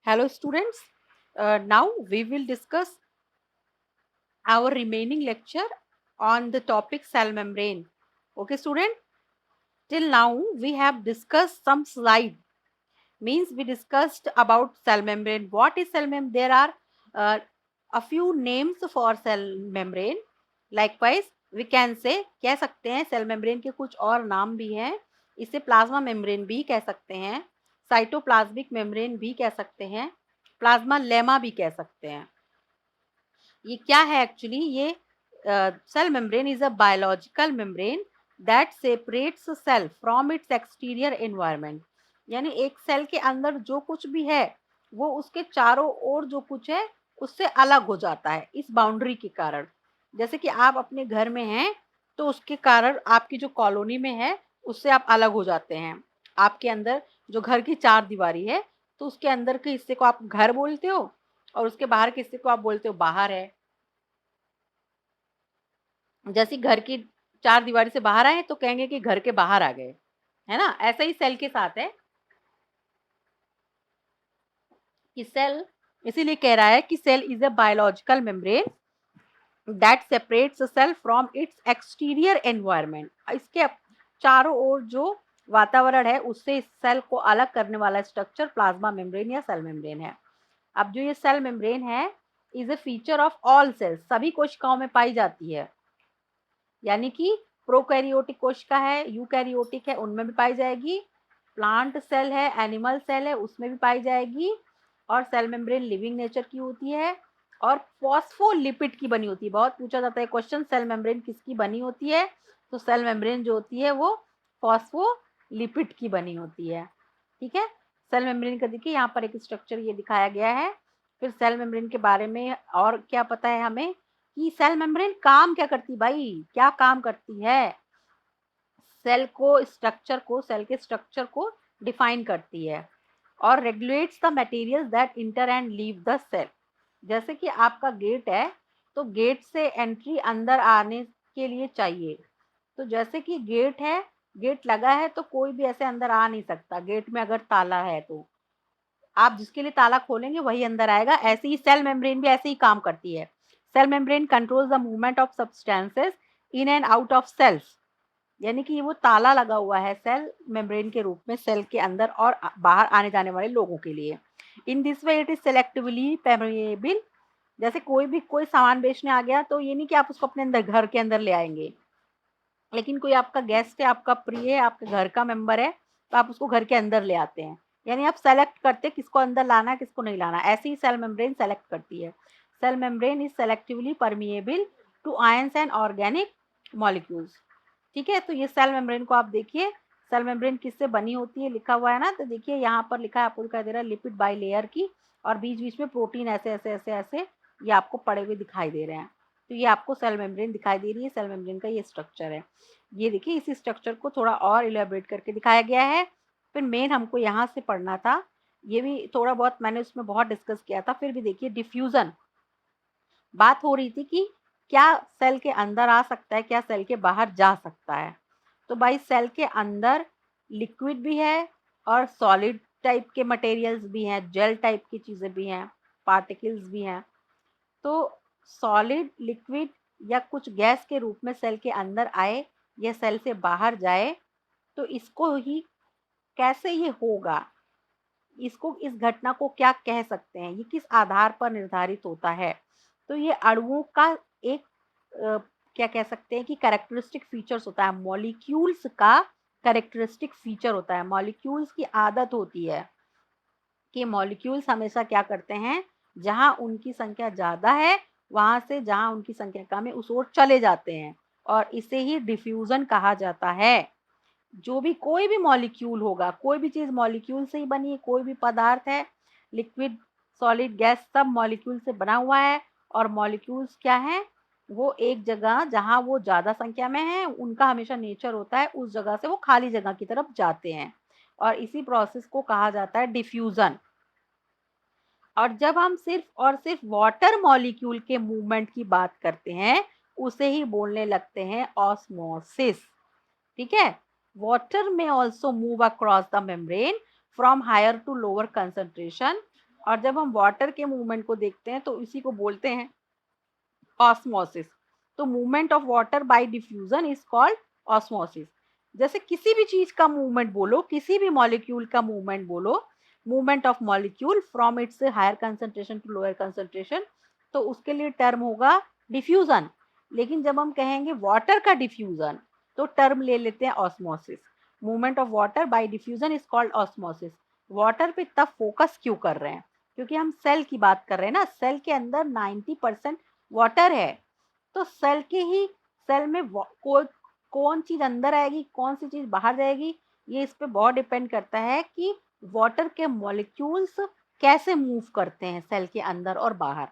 Hello students, now we will discuss our remaining lecture on the topic cell membrane. Okay student, till now we have discussed some slide, means we discussed about cell membrane. What is cell membrane? There are uh, a few names for cell membrane. Likewise we can say, कह सकते हैं cell membrane के कुछ और नाम भी हैं. इसे प्लाज्मा मेम्ब्रेन भी कह सकते हैं, साइटोप्लाज्मिक मेम्ब्रेन भी कह सकते हैं, प्लाज्मा लेमा भी कह सकते हैं. ये क्या है एक्चुअली? ये cell membrane is a biological membrane that separates cell from its exterior environment. यानी एक सेल के अंदर जो कुछ भी है वो उसके चारों ओर जो कुछ है उससे अलग हो जाता है इस बाउंड्री के कारण. जैसे कि आप अपने घर में हैं तो उसके कारण आपकी जो कॉलोनी में है उससे आप अलग हो जाते हैं. आपके अंदर जो घर की चार दीवारी है तो उसके अंदर के हिस्से को आप घर बोलते हो और उसके बाहर के हिस्से को आप बोलते हो बाहर है. जैसे घर की चार दीवारी से बाहर आए तो कहेंगे कि घर के बाहर आ गए, है ना? ऐसा ही सेल के साथ है कि सेल, इसीलिए कह रहा है कि cell is a biological membrane that separates cell from its exterior environment. इसके चारों ओर जो वातावरण है उससे इस सेल को अलग करने वाला स्ट्रक्चर प्लाज्मा मेम्ब्रेन या सेल मेम्ब्रेन है. अब जो ये सेल मेम्ब्रेन है is a feature of all cells, सभी कोशिकाओं में पाई जाती है. यानी कि प्रोकैरियोटिक कोशिका है, यूकैरियोटिक है, उनमें भी पाई जाएगी. प्लांट सेल है, एनिमल सेल है, उसमें भी पाई जाएगी. और सेल मेम्ब्रेन लिविंग नेचर की होती है और फॉस्फोलिपिड की बनी होती है. बहुत पूछा जाता है क्वेश्चन, सेल मेम्ब्रेन किसकी बनी होती है? तो सेल मेम्ब्रेन जो होती है वो फॉस्फोलिपिड की बनी होती है. ठीक है. सेल मेम्ब्रेन का देखिए यहाँ पर एक स्ट्रक्चर ये दिखाया गया है. फिर सेल मेम्ब्रेन के बारे में और क्या पता है हमें कि सेल मेम्ब्रेन काम क्या करती है भाई, क्या काम करती है? सेल के स्ट्रक्चर को डिफाइन करती है और regulates the material that enter and leave the cell. जैसे कि आपका गेट है तो गेट से एंट्री अंदर आने के लिए चाहिए. तो जैसे कि गेट है, गेट लगा है तो कोई भी ऐसे अंदर आ नहीं सकता. गेट में अगर ताला है तो आप जिसके लिए ताला खोलेंगे वही अंदर आएगा. ऐसे ही सेल मेम्ब्रेन भी ऐसे ही काम करती है. Cell membrane controls the movement of substances in and out of cells. यानी कि वो ताला लगा हुआ है सेल मेम्ब्रेन के रूप में सेल के अंदर और बाहर आने जाने वाले लोगों के लिए. In this way it is selectively permeable. जैसे कोई सामान बेचने आ गया तो ये नहीं कि आप उसको अपने अंदर घर के अंदर ले आएंगे, लेकिन कोई आपका गेस्ट है, आपका प्रिय है, आपके घर का मेंबर है तो आप उसको घर के अंदर ले आते हैं. यानी आप सेलेक्ट करते हैं किसको अंदर लाना है किसको नहीं लाना. ऐसे ही सेल मेम्ब्रेन सेलेक्ट करती है. Cell membrane is selectively permeable to ions and organic molecules. ठीक है. तो ये सेल मेम्ब्रेन को आप देखिए, सेल मेम्ब्रेन किससे बनी होती है लिखा हुआ है ना. तो देखिए यहाँ पर लिखा है, आपको दिखाई दे रहा है लिपिड बाई लेयर की, और बीच बीच में प्रोटीन ऐसे ऐसे ऐसे ऐसे ये आपको पड़े हुए दिखाई दे रहे हैं. तो ये आपको सेल मेम्ब्रेन दिखाई दे रही है. सेल मेम्ब्रेन का ये स्ट्रक्चर है. ये देखिए इसी स्ट्रक्चर को थोड़ा और इलेबोरेट करके दिखाया गया है. फिर मेन हमको यहाँ से पढ़ना था, ये भी थोड़ा बहुत मैंने उसमें बहुत डिस्कस किया था. फिर भी देखिए डिफ्यूजन, बात हो रही थी कि क्या सेल के अंदर आ सकता है, क्या सेल के बाहर जा सकता है. तो भाई सेल के अंदर लिक्विड भी है और सॉलिड टाइप के मटेरियल्स भी हैं, जेल टाइप की चीज़ें भी हैं, पार्टिकल्स भी हैं. तो सॉलिड, लिक्विड या कुछ गैस के रूप में सेल के अंदर आए या सेल से बाहर जाए तो इसको ही कैसे ये होगा, इसको, इस घटना को क्या कह सकते हैं, ये किस आधार पर निर्धारित होता है. तो ये अणुओं का एक क्या कह सकते हैं कि कैरेक्टरिस्टिक फीचर्स होता है. मॉलिक्यूल्स का कैरेक्टरिस्टिक फीचर होता है. मॉलिक्यूल्स की आदत होती है कि मॉलिक्यूल्स हमेशा क्या करते हैं, जहां उनकी संख्या ज्यादा है वहां से जहां उनकी संख्या कम है उस ओर चले जाते हैं, और इसे ही डिफ्यूजन कहा जाता है. जो भी कोई भी मॉलिक्यूल होगा, कोई भी चीज मॉलिक्यूल से ही बनी है, कोई भी पदार्थ है, लिक्विड, सॉलिड, गैस, सब मॉलिक्यूल से बना हुआ है. और मॉलिक्यूल्स क्या है, वो एक जगह जहां वो ज्यादा संख्या में है उनका हमेशा नेचर होता है उस जगह से वो खाली जगह की तरफ जाते हैं, और इसी प्रोसेस को कहा जाता है डिफ्यूजन. और जब हम सिर्फ और सिर्फ वाटर मॉलिक्यूल के मूवमेंट की बात करते हैं उसे ही बोलने लगते हैं ऑस्मोसिस. ठीक है. वाटर में also move across the membrane from higher to lower concentration और जब हम वाटर के मूवमेंट को देखते हैं तो इसी को बोलते हैं ऑस्मोसिस। तो movement of water bye diffusion is called osmosis. जैसे किसी भी चीज का मूवमेंट बोलो, किसी भी मॉलिक्यूल का मूवमेंट बोलो, movement of molecule from its higher concentration to lower concentration, तो उसके लिए टर्म होगा डिफ्यूजन। लेकिन जब हम कहेंगे वाटर का डिफ्यूजन तो टर्म ले लेते हैं osmosis. Movement of water bye diffusion is called osmosis. Water पे तब फोकस क्यों कर रहे हैं? क्योंकि हम सेल की बात कर रहे हैं ना, सेल के अंदर 90% वाटर है। तो सेल के ही सेल में कौन चीज अंदर आएगी, कौन सी चीज बाहर जाएगी, ये इस पे बहुत डिपेंड करता है कि वाटर के मॉलिक्यूल्स कैसे मूव करते हैं सेल के अंदर और बाहर।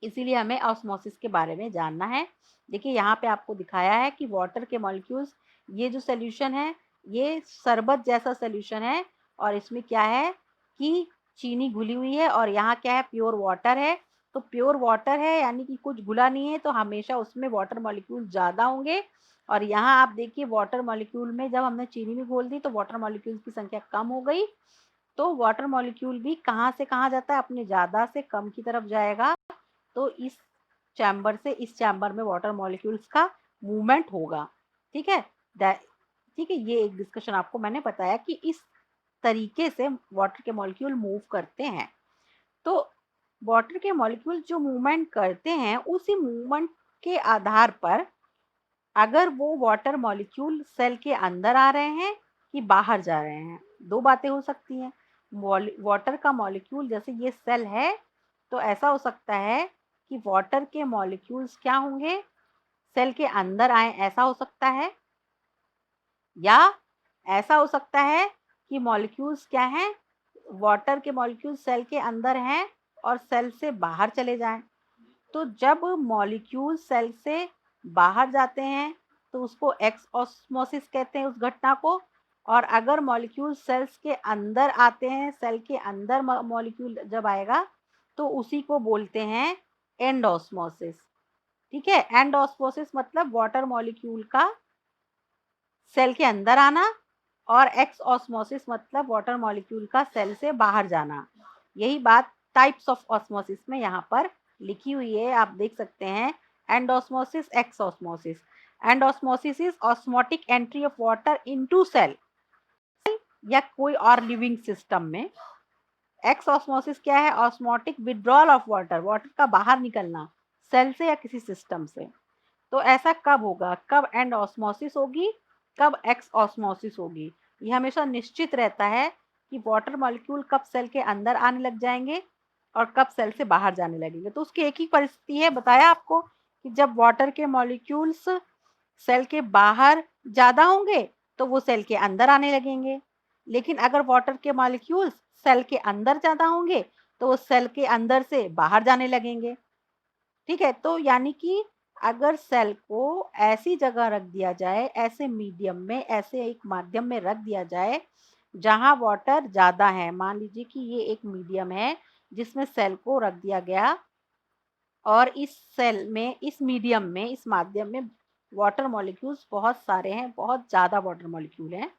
इसीलिए हमें ऑस्मोसिस के बारे में जानना है। देखिए यहाँ पे आपको दिखाया है कि वाटर के मॉलिक्यूल्स, ये जो सोल्यूशन है ये शरबत जैसा सोल्यूशन है, और इसमें क्या है कि चीनी घुली हुई है, और यहाँ क्या है, प्योर वाटर है। तो प्योर वाटर है यानी कि कुछ घुला नहीं है, तो हमेशा उसमें वाटर मॉलिक्यूल ज़्यादा होंगे। और यहाँ आप देखिए वाटर मॉलिक्यूल में जब हमने चीनी में घोल दी तो वाटर मॉलिक्यूल की संख्या कम हो गई। तो वाटर मॉलिक्यूल भी कहाँ से कहाँ जाता है, अपने ज़्यादा से कम की तरफ जाएगा। तो इस चैम्बर से इस चैम्बर में वाटर मॉलिक्यूल्स का मूवमेंट होगा। ठीक है, ठीक है, ये एक डिस्कशन आपको मैंने बताया कि इस तरीके से वाटर के मॉलिक्यूल मूव करते हैं। तो वाटर के मॉलिक्यूल जो मूवमेंट करते हैं, उसी मूवमेंट के आधार पर अगर वो वाटर मॉलिक्यूल सेल के अंदर आ रहे हैं कि बाहर जा रहे हैं, दो बातें हो सकती हैं। वाटर का मॉलिक्यूल, जैसे ये सेल है, तो ऐसा हो सकता है कि वाटर के मॉलिक्यूल्स क्या होंगे, सेल के अंदर आए, ऐसा हो सकता है। या ऐसा हो सकता है कि मॉलिक्यूल्स क्या हैं, वाटर के मॉलिक्यूल सेल के अंदर हैं और सेल से बाहर चले जाएं। तो जब मॉलिक्यूल सेल से बाहर जाते हैं तो उसको एक्स ऑस्मोसिस कहते हैं उस घटना को। और अगर मॉलिक्यूल सेल्स के अंदर आते हैं, सेल के अंदर मॉलिक्यूल जब आएगा तो उसी को बोलते हैं एंड ऑस्मोसिस। ठीक है, एंड ऑस्मोसिस मतलब वाटर मॉलिक्यूल का सेल के अंदर आना, और एक्स ऑस्मोसिस मतलब वाटर मॉलिक्यूल का सेल से बाहर जाना। यही बात टाइप्स ऑफ ऑस्मोसिस में यहाँ पर लिखी हुई है, आप देख सकते हैं। Endosmosis, exosmosis. Endosmosis is osmotic entry of water into cell या कोई और लिविंग सिस्टम में। एक्स ऑस्मोसिस क्या है, osmotic withdrawal of water, water का बाहर निकलना सेल से या किसी सिस्टम से। तो ऐसा कब होगा, कब एंड ऑस्मोसिस होगी, कब एक्स ऑस्मोसिस होगी। ये हमेशा निश्चित रहता है कि वाटर मॉलिक्यूल कब सेल के अंदर आने लग जाएंगे और कब सेल से बाहर जाने लगेंगे। तो उसकी एक ही परिस्थिति है, बताया आपको, कि जब वाटर के मॉलिक्यूल्स सेल के बाहर ज़्यादा होंगे तो वो सेल के अंदर आने लगेंगे। लेकिन अगर वाटर के मॉलिक्यूल्स सेल के अंदर ज़्यादा होंगे तो वो सेल के अंदर से बाहर जाने लगेंगे। ठीक है, तो यानी कि अगर सेल को ऐसी जगह रख दिया जाए, ऐसे मीडियम में, ऐसे एक माध्यम में रख दिया जाए जहां वाटर ज़्यादा है, मान लीजिए कि ये एक मीडियम है जिसमें सेल को रख दिया गया, और इस सेल में, इस मीडियम में, इस माध्यम में वाटर मॉलिक्यूल्स बहुत सारे हैं, बहुत ज़्यादा वाटर मॉलिक्यूल हैं,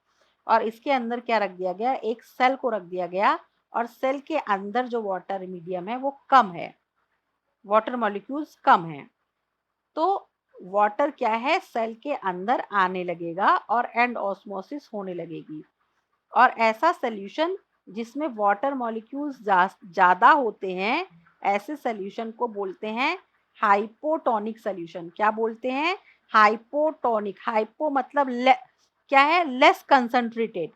और इसके अंदर क्या रख दिया गया, एक सेल को रख दिया गया, और सेल के अंदर जो वाटर मीडियम है वो कम है, वाटर मॉलिक्यूल्स कम हैं। तो वाटर क्या है, सेल के अंदर आने लगेगा और एंड ऑस्मोसिस होने लगेगी। और ऐसा सॉल्यूशन जिसमें वाटर मॉलिक्यूल्स ज़्यादा होते हैं, ऐसे सॉल्यूशन को बोलते हैं हाइपोटोनिक सॉल्यूशन। क्या बोलते हैं, हाइपोटोनिक। हाइपो मतलब क्या है, लेस कंसंट्रेटेड,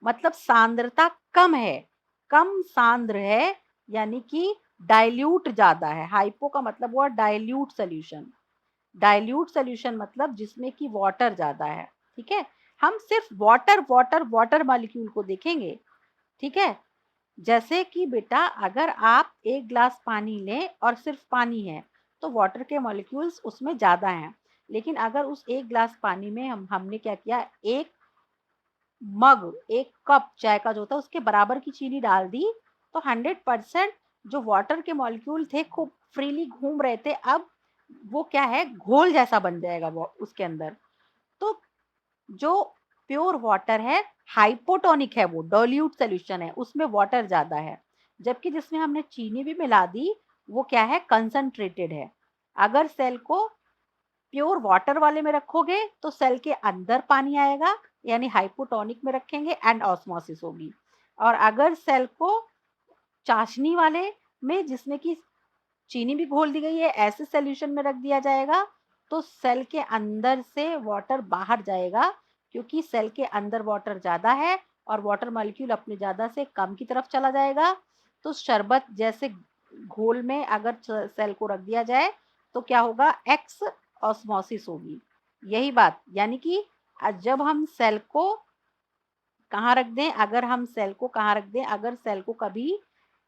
मतलब सांद्रता कम है, कम सांद्र है, यानी कि डाइल्यूट ज़्यादा है। हाइपो का मतलब हुआ डाइल्यूट सॉल्यूशन। डाइल्यूट सॉल्यूशन मतलब जिसमें कि वाटर ज़्यादा है। ठीक है, हम सिर्फ वाटर वाटर वाटर मॉलिक्यूल को देखेंगे। ठीक है, जैसे कि बेटा अगर आप एक ग्लास पानी लें और सिर्फ पानी है तो वाटर के मॉलिक्यूल्स उसमें ज़्यादा हैं। लेकिन अगर उस एक ग्लास पानी में हमने क्या किया, एक मग, एक कप चाय का जो होता है उसके बराबर की चीनी डाल दी, तो 100% जो वाटर के मॉलिक्यूल थे खूब फ्रीली घूम रहे थे, अब वो क्या है, घोल जैसा बन जाएगा वो उसके अंदर। तो जो प्योर वाटर है हाइपोटोनिक है, वो डाइल्यूट सॉल्यूशन है, उसमें वाटर ज़्यादा है। जबकि जिसमें हमने चीनी भी मिला दी वो क्या है, कंसंट्रेटेड है। अगर सेल को प्योर वाटर वाले में रखोगे तो सेल के अंदर पानी आएगा, यानी हाइपोटोनिक में रखेंगे एंड ऑस्मोसिस होगी। और अगर सेल को चाशनी वाले में, जिसमें कि चीनी भी घोल दी गई है, ऐसे सॉल्यूशन में रख दिया जाएगा तो सेल के अंदर से वाटर बाहर जाएगा, क्योंकि सेल के अंदर वाटर ज्यादा है और वाटर मॉलिक्यूल अपने ज्यादा से कम की तरफ चला जाएगा। तो शरबत जैसे घोल में अगर सेल को रख दिया जाए तो क्या होगा, एक्स ऑस्मोसिस होगी। यही बात, यानी कि जब हम सेल को कहाँ रख दें, अगर हम सेल को कहाँ रख दें, अगर सेल को कभी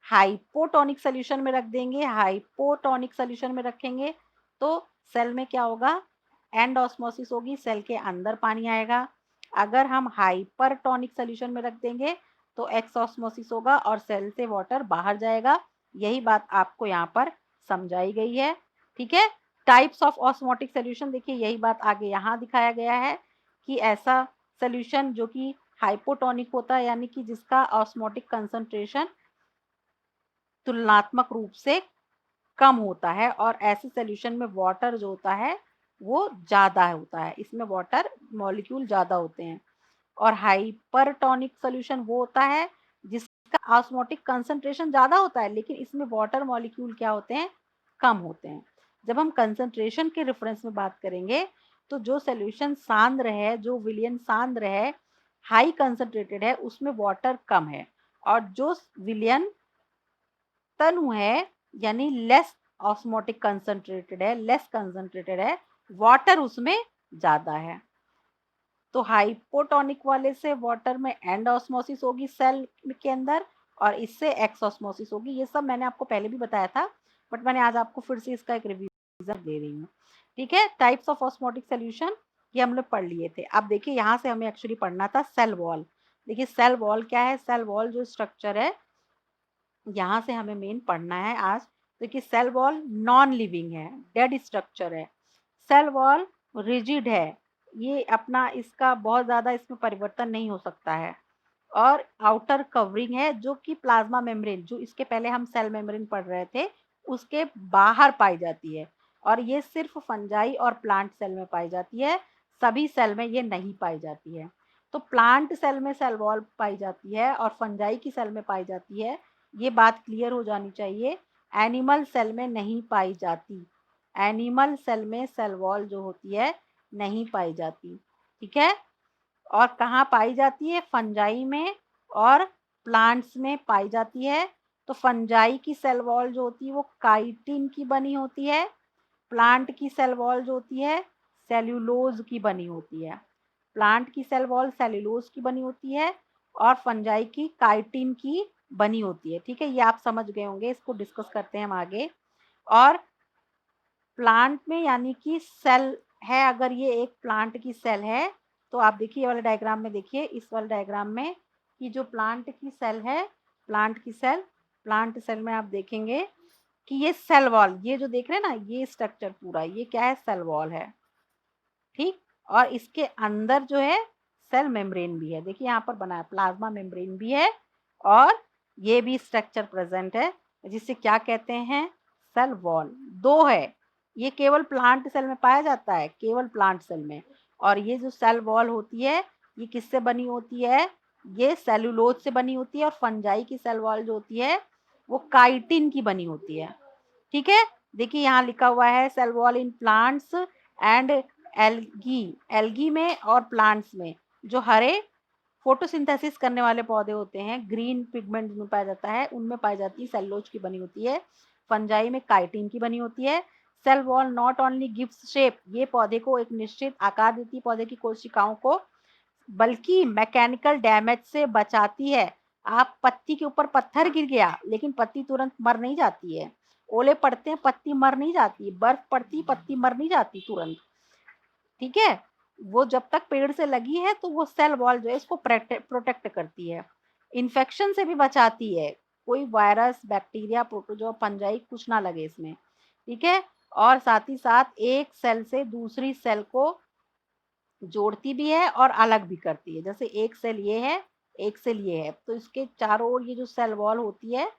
हाइपोटोनिक सोल्यूशन में रख देंगे, हाइपोटोनिक सोल्यूशन में रखेंगे तो सेल में क्या होगा, एंड ऑस्मोसिस होगी, सेल के अंदर पानी आएगा। अगर हम हाइपरटोनिक सोल्यूशन में रख देंगे तो एक्स ऑस्मोसिस होगा और सेल से वाटर बाहर जाएगा। यही बात आपको यहाँ पर समझाई गई है। ठीक है, टाइप्स ऑफ ऑस्मोटिक सोल्यूशन, देखिए यही बात आगे यहाँ दिखाया गया है कि ऐसा सोल्यूशन जो कि हाइपोटोनिक होता है, यानी कि जिसका ऑस्मोटिक कंसंट्रेशन तुलनात्मक रूप से कम होता है, और ऐसे सॉल्यूशन में वाटर जो होता है वो ज्यादा होता है, इसमें वाटर मॉलिक्यूल ज्यादा होते हैं। और हाइपरटोनिक सॉल्यूशन वो होता है जिसका ऑस्मोटिक कंसंट्रेशन ज्यादा होता है, लेकिन इसमें वाटर मॉलिक्यूल क्या होते हैं, कम होते हैं। जब हम कंसंट्रेशन के रेफरेंस में बात करेंगे तो जो सॉल्यूशन सांद्र है, जो विलयन सांद्र है, हाई कंसंट्रेटेड है, उसमें वाटर कम है। और जो विलयन तनु है, यानी लेस ऑस्मोटिक कंसंट्रेटेड है, लेस कंसंट्रेटेड है, वाटर उसमें ज्यादा है। तो हाइपोटोनिक वाले से वाटर में एंड ऑस्मोसिस होगी सेल के अंदर, और इससे एक्स ऑस्मोसिस होगी। ये सब मैंने आपको पहले भी बताया था, बट मैंने आज आपको फिर से इसका एक रिवीजन दे रही हूँ। ठीक है, टाइप्स ऑफ ऑस्मोटिक सोल्यूशन ये हम लोग पढ़ लिए थे। अब देखिए यहाँ से हमें एक्चुअली पढ़ना था सेल वॉल। देखिए सेल वॉल क्या है, सेल वॉल जो स्ट्रक्चर है यहाँ से हमें मेन पढ़ना है आज। देखिए सेल वॉल नॉन लिविंग है, डेड स्ट्रक्चर है। सेल वॉल रिजिड है, ये अपना इसका बहुत ज्यादा इसमें परिवर्तन नहीं हो सकता है। और आउटर कवरिंग है जो कि प्लाज्मा मेम्ब्रेन, जो इसके पहले हम सेल मेम्ब्रेन पढ़ रहे थे, उसके बाहर पाई जाती है। और ये सिर्फ फंजाई और प्लांट सेल में पाई जाती है, सभी सेल में ये नहीं पाई जाती है। तो प्लांट सेल में सेल वॉल पाई जाती है और फंजाई की सेल में पाई जाती है, ये बात क्लियर हो जानी चाहिए। एनिमल सेल में नहीं पाई जाती, एनिमल सेल में सेल वॉल जो होती है नहीं पाई जाती। ठीक है, और कहाँ पाई जाती है, फंजाई में और प्लांट्स में पाई जाती है। तो फंजाई की सेल वॉल जो होती है वो काइटिन की बनी होती है, प्लांट की सेल वॉल जो होती है सेल्यूलोज की बनी होती है। प्लांट की सेल वॉल सेल्यूलोज की बनी होती है और फंजाई की काइटिन की बनी होती है। ठीक है, ये आप समझ गए होंगे, इसको डिस्कस करते हैं हम आगे। और प्लांट में यानी कि सेल है, अगर ये एक प्लांट की सेल है तो आप देखिए ये वाले डायग्राम में, देखिए इस वाले डायग्राम में कि जो प्लांट की सेल है, प्लांट की सेल, प्लांट सेल में आप देखेंगे कि ये सेल वॉल, ये जो देख रहे हैं ना, ये स्ट्रक्चर पूरा ये क्या है, सेल वॉल है। ठीक, और इसके अंदर जो है सेल मेम्ब्रेन भी है। देखिए यहाँ पर बना है प्लाज्मा मेम्ब्रेन भी है, और ये भी स्ट्रक्चर प्रेजेंट है, जिसे क्या कहते हैं, सेल वॉल। दो है, ये केवल प्लांट सेल में पाया जाता है, केवल प्लांट सेल में। और ये जो सेल वॉल होती है ये किससे बनी होती है, ये सेलुलोज से बनी होती है। और फंजाई की सेल वॉल जो होती है वो काइटिन की बनी होती है। ठीक है, देखिए यहाँ लिखा हुआ है cell wall in plants and algae, algae में और प्लांट्स में, जो हरे फोटोसिंथेसिस करने वाले पौधे होते हैं, ग्रीन पिगमेंट में पाया जाता है, उनमें पाई जाती है सेलुलोज की बनी होती है। फंजाई में काइटिन की बनी होती है। Cell wall not only gives shape, ये पौधे को एक निश्चित आकार देती है, पौधे की कोशिकाओं को, बल्कि मैकेनिकल डैमेज से बचाती है। आप पत्ती के ऊपर पत्थर गिर गया लेकिन पत्ती तुरंत मर नहीं जाती है, ओले पड़ते हैं पत्ती मर नहीं जाती, बर्फ पड़ती पत्ती मर नहीं जाती तुरंत। ठीक है, वो जब तक पेड़ से लगी है तो वो सेल वॉल जो है इसको प्रोटेक्ट करती है, इन्फेक्शन से भी बचाती है, कोई वायरस बैक्टीरिया प्रोटोजोआ फंजाई कुछ ना लगे इसमें। ठीक है, और साथ ही साथ एक सेल से दूसरी सेल को जोड़ती भी है और अलग भी करती है। जैसे एक सेल ये है, एक सेल ये है, तो इसके चारों ओर ये जो सेल वॉल होती है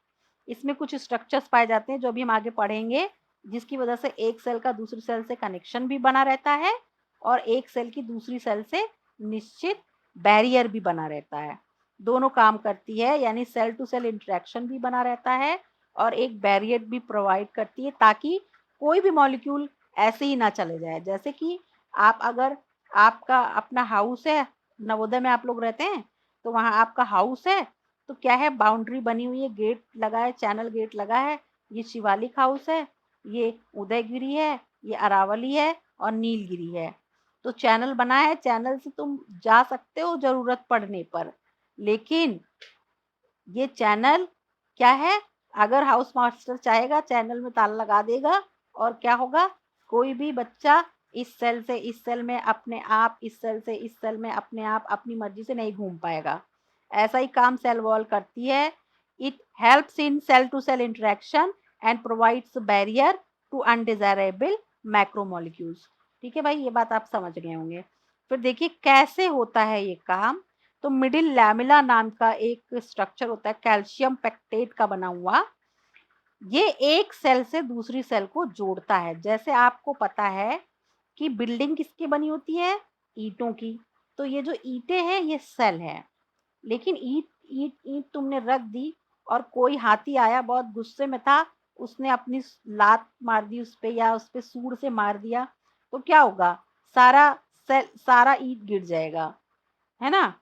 इसमें कुछ स्ट्रक्चर्स पाए जाते हैं जो अभी हम आगे पढ़ेंगे, जिसकी वजह से एक सेल का दूसरी सेल से कनेक्शन भी बना रहता है और एक सेल की दूसरी सेल से निश्चित बैरियर भी बना रहता है। दोनों काम करती है, यानी सेल टू सेल इंटरेक्शन भी बना रहता है और एक बैरियर भी प्रोवाइड करती है, ताकि कोई भी मॉलिक्यूल ऐसे ही ना चले जाए। जैसे कि आप अगर आपका अपना हाउस है, नवोदय में आप लोग रहते हैं, तो वहाँ आपका हाउस है, तो क्या है, बाउंड्री बनी हुई है, गेट लगा है, चैनल गेट लगा है। ये शिवालिक हाउस है, ये उदयगिरी है, ये अरावली है और नीलगिरी है। तो चैनल बना है, चैनल से तुम जा सकते हो जरूरत पड़ने पर, लेकिन ये चैनल क्या है, अगर हाउस मास्टर चाहेगा चैनल में ताला लगा देगा और क्या होगा, कोई भी बच्चा इस सेल से इस सेल में अपने आप, इस सेल से इस सेल में अपने आप अपनी मर्जी से नहीं घूम पाएगा। ऐसा ही काम सेल वॉल करती है। It helps in cell to cell interaction and provides barrier to undesirable macromolecules. ठीक है भाई, ये बात आप समझ गए होंगे। फिर देखिए कैसे होता है ये काम। तो मिडिल लैमेला नाम का एक स्ट्रक्चर होता है, कैल्शियम पेक्टेट का बना हुआ। ये एक सेल से दूसरी सेल को जोड़ता है। जैसे आपको पता है कि बिल्डिंग किसकी बनी होती है, ईंटों की। तो ये जो ईंटें हैं ये सेल है, लेकिन ईंट ईंट ईंट तुमने रख दी और कोई हाथी आया, बहुत गुस्से में था, उसने अपनी लात मार दी उस पे या उस पे सूंड से मार दिया, तो क्या होगा, सारा सेल, सारा ईंट गिर जाएगा, है ना।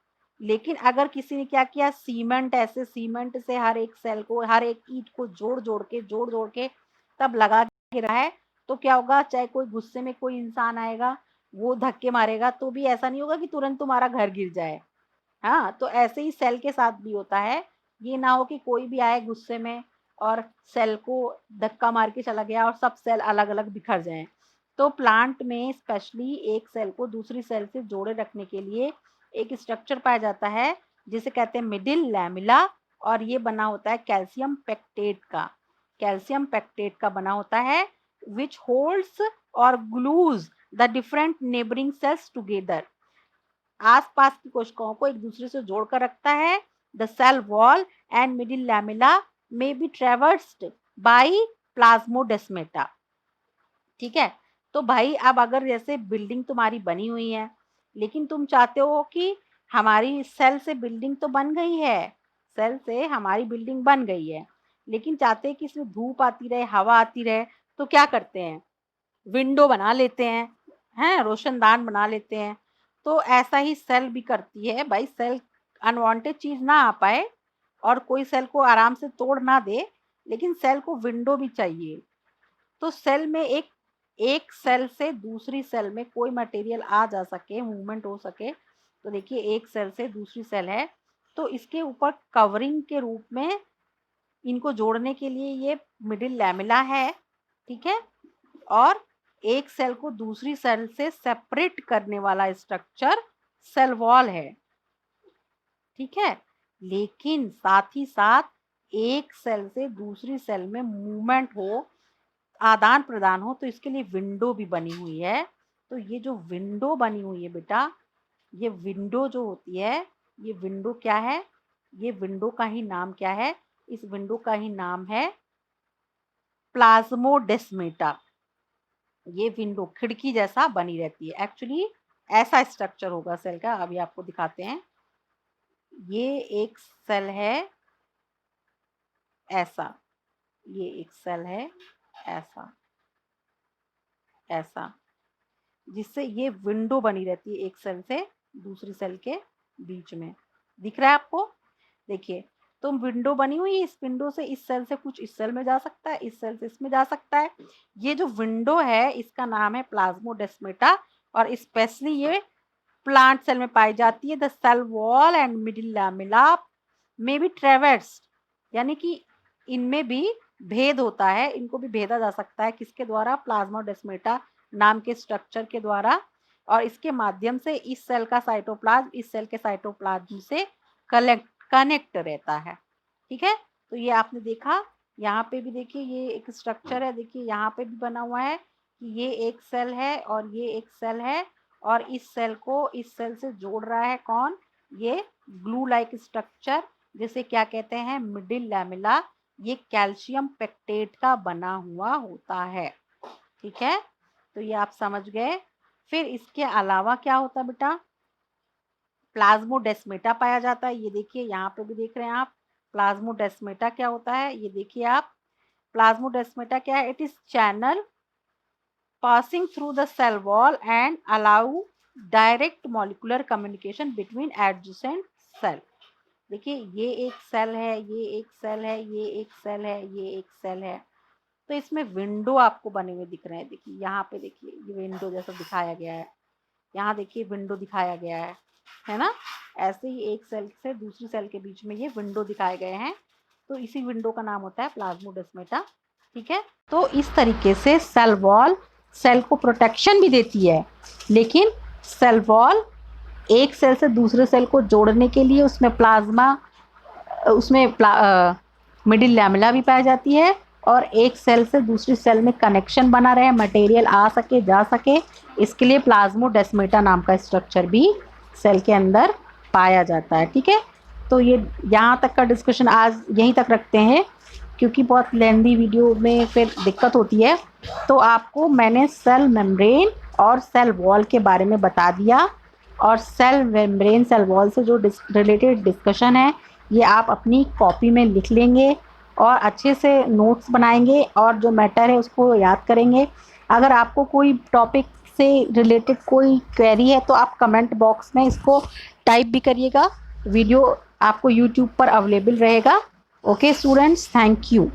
लेकिन अगर किसी ने क्या किया, सीमेंट, ऐसे सीमेंट से हर एक सेल को, हर एक ईंट को जोड़ जोड़ के तब लगा के रहा है, तो क्या होगा, चाहे कोई गुस्से में कोई इंसान आएगा, वो धक्के मारेगा, तो भी ऐसा नहीं होगा कि तुरंत तुम्हारा घर गिर जाए। हाँ, तो ऐसे ही सेल के साथ भी होता है। ये ना हो कि कोई भी आए गुस्से में और सेल को धक्का मार के चला गया और सब सेल अलग अलग बिखर जाएं। तो प्लांट में स्पेशली एक सेल को दूसरी सेल से जोड़े रखने के लिए एक स्ट्रक्चर पाया जाता है, जिसे कहते हैं मिडिल लैमेला, और ये बना होता है कैल्शियम पेक्टेट का। कैल्शियम पेक्टेट का बना होता है, विच होल्ड्स और glues the different neighbouring cells together. आसपास की कोशिकाओं को एक दूसरे से जोड़कर रखता है। The cell wall and middle lamella में बी ट्रेवर्स्ड बाई प्लाज्मोडेस्मेटा। ठीक है। तो भाई अब अगर जैसे बिल्डिंग तुम्हारी बनी हुई है, लेकिन तुम चाहते हो कि हमारी सेल से बिल्डिंग तो बन गई है, सेल से हमारी बिल्डिंग बन गई है, लेकिन चाहते हैं कि इसमें धूप आती रहे, हवा आती रहे, तो क्या करते हैं, विंडो बना लेते हैं, रोशनदान बना लेते हैं। तो ऐसा ही सेल भी करती है भाई, सेल अनवांटेड चीज ना आ पाए और कोई सेल को आराम से तोड़ ना दे, लेकिन सेल को विंडो भी चाहिए। तो सेल में एक एक सेल से दूसरी सेल में कोई मटेरियल आ जा सके, मूवमेंट हो सके। तो देखिए एक सेल से दूसरी सेल है, तो इसके ऊपर कवरिंग के रूप में इनको जोड़ने के लिए ये मिडिल लैमेला है। ठीक है। और एक सेल को दूसरी सेल से सेपरेट करने वाला स्ट्रक्चर सेल वॉल है। ठीक है। लेकिन साथ ही साथ एक सेल से दूसरी सेल में मूवमेंट हो, आदान प्रदान हो, तो इसके लिए विंडो भी बनी हुई है। तो ये जो विंडो बनी हुई है बेटा, ये विंडो जो होती है, ये विंडो क्या है, ये विंडो का ही नाम क्या है, इस विंडो का ही नाम है प्लाज्मोडेस्मेटा। ये विंडो खिड़की जैसा बनी रहती है। एक्चुअली ऐसा स्ट्रक्चर होगा सेल का, अभी आपको दिखाते हैं। ये एक सेल है ऐसा, ये एक सेल है ऐसा, ऐसा, जिससे ये विंडो बनी रहती है एक सेल से दूसरी सेल के बीच में। दिख रहा है आपको, देखिए। तो विंडो बनी हुई है, इस विंडो से इस सेल से कुछ इस सेल में जा सकता है, इस सेल से इसमें जा सकता है। ये जो विंडो है इसका नाम है प्लाज्मोडेस्मेटा, और स्पेशली ये प्लांट सेल में पाई जाती है। The cell wall and middle lamella में भी ट्रेवर्स्ड, यानी कि इनमें भी भेद होता है, इनको भी भेदा जा सकता है, किसके द्वारा, प्लाज्मोडेस्मेटा नाम के स्ट्रक्चर के द्वारा। और इसके माध्यम से इस सेल का साइटोप्लाज्म इस सेल के साइटोप्लाज्म से कनेक्ट रहता है। ठीक है। तो ये आपने देखा, यहाँ पे भी देखिए ये एक स्ट्रक्चर है, देखिए यहाँ पे भी बना हुआ है कि ये एक सेल है और ये एक सेल है, और इस सेल को इस सेल से जोड़ रहा है कौन, ये ग्लू लाइक स्ट्रक्चर, जिसे क्या कहते हैं, मिडिल लैमेला। ये कैल्शियम पेक्टेट का बना हुआ होता है। ठीक है, तो ये आप समझ गए। फिर इसके अलावा क्या होता है बेटा, प्लाज्मोडेस्मेटा पाया जाता है। ये देखिए यहाँ पे भी देख रहे हैं आप, प्लाज्मोडेस्मेटा क्या होता है, ये देखिए आप, प्लाज्मोडेस्मेटा क्या है, it is channel passing through the cell wall and allow direct molecular communication between adjacent cell। देखिए ये एक सेल है, ये एक सेल है, ये एक सेल है, ये एक सेल है, तो इसमें विंडो आपको बने हुए दिख रहे हैं। देखिए यहाँ पे, देखिए ये विंडो जैसा दिखाया गया है, यहाँ देखिए विंडो दिखाया गया है ना। ऐसे ही एक सेल से दूसरी सेल के बीच में ये विंडो दिखाए गए हैं, तो इसी विंडो का नाम होता है प्लाज्मोडेस्मेटा। ठीक है, तो इस तरीके से सेल वॉल सेल को प्रोटेक्शन भी देती है, लेकिन सेल वॉल एक सेल से दूसरे सेल को जोड़ने के लिए उसमें प्लाज्मा, उसमें मिडिल लैमेला भी पाई जाती है, और एक सेल से दूसरी सेल में कनेक्शन बना रहे, मटेरियल आ सके जा सके, इसके लिए प्लाज्मोडेस्मेटा नाम का स्ट्रक्चर भी सेल के अंदर पाया जाता है। ठीक है, तो ये यहाँ तक का डिस्कशन आज यहीं तक रखते हैं, क्योंकि बहुत लेंदी वीडियो में फिर दिक्कत होती है। तो आपको मैंने सेल मेम्ब्रेन और सेल वॉल के बारे में बता दिया, और सेल मेम्ब्रेन सेल वॉल से जो रिलेटेड डिस्कशन है ये आप अपनी कॉपी में लिख लेंगे और अच्छे से नोट्स बनाएंगे और जो मैटर है उसको याद करेंगे। अगर आपको कोई टॉपिक से रिलेटेड कोई क्वेरी है तो आप कमेंट बॉक्स में इसको टाइप भी करिएगा, वीडियो आपको यूट्यूब पर अवेलेबल रहेगा। Okay students, thank you.